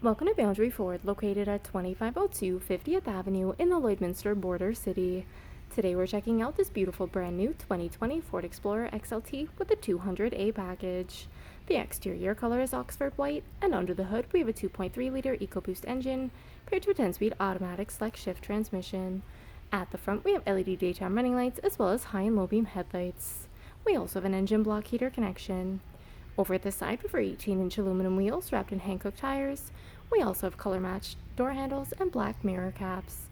Welcome to Boundary Ford, located at 2502 50th Avenue in the Lloydminster border city. Today we're checking out this beautiful brand new 2020 Ford Explorer XLT with the 200A package. The exterior color is Oxford white, and under the hood we have a 2.3-liter EcoBoost engine paired to a 10-speed automatic select shift transmission. At the front we have LED daytime running lights as well as high and low beam headlights. We also have an engine block heater connection. Over at the side, we have our 18-inch aluminum wheels wrapped in Hankook tires. We also have color-matched door handles and black mirror caps.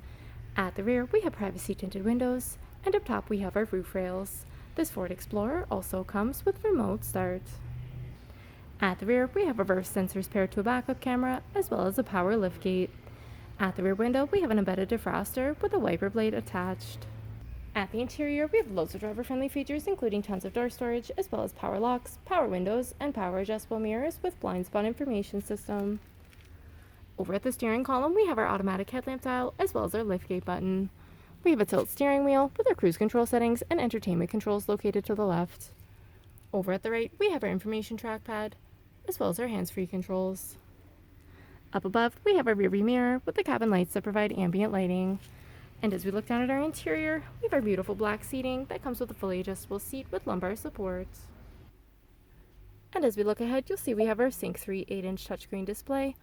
At the rear, we have privacy tinted windows, and up top we have our roof rails. This Ford Explorer also comes with remote start. At the rear, we have reverse sensors paired to a backup camera, as well as a power liftgate. At the rear window, we have an embedded defroster with a wiper blade attached. At the interior, we have loads of driver-friendly features, including tons of door storage, as well as power locks, power windows, and power adjustable mirrors with blind spot information system. Over at the steering column, we have our automatic headlamp dial, as well as our liftgate button. We have a tilt steering wheel with our cruise control settings and entertainment controls located to the left. Over at the right, we have our information trackpad, as well as our hands-free controls. Up above, we have our rearview mirror with the cabin lights that provide ambient lighting. And as we look down at our interior, we have our beautiful black seating that comes with a fully adjustable seat with lumbar support. And as we look ahead, you'll see we have our Sync 3 8-inch touchscreen display,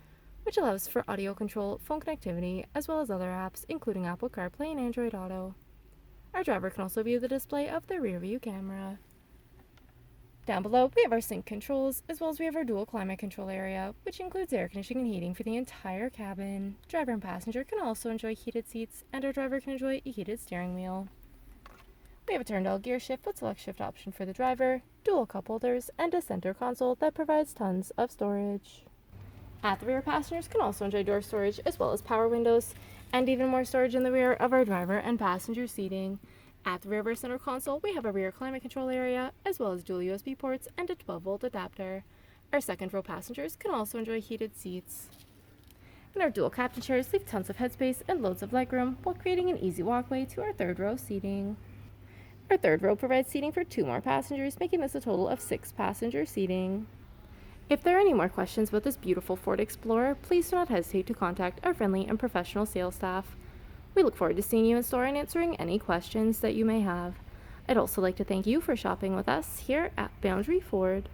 which allows for audio control, phone connectivity, as well as other apps, including Apple CarPlay and Android Auto. Our driver can also view the display of the rear view camera. Down below, we have our sync controls, as well as we have our dual climate control area, which includes air conditioning and heating for the entire cabin. Driver and passenger can also enjoy heated seats, and our driver can enjoy a heated steering wheel. We have a turn-dial gear shift with select shift option for the driver, dual cup holders, and a center console that provides tons of storage. At the rear, passengers can also enjoy door storage, as well as power windows, and even more storage in the rear of our driver and passenger seating. At the rear of our center console, we have a rear climate control area, as well as dual USB ports and a 12-volt adapter. Our second row passengers can also enjoy heated seats. And our dual captain chairs leave tons of headspace and loads of legroom while creating an easy walkway to our third row seating. Our third row provides seating for 2 more passengers, making this a total of 6 passenger seating. If there are any more questions about this beautiful Ford Explorer, please do not hesitate to contact our friendly and professional sales staff. We look forward to seeing you in store and answering any questions that you may have. I'd also like to thank you for shopping with us here at Boundary Ford.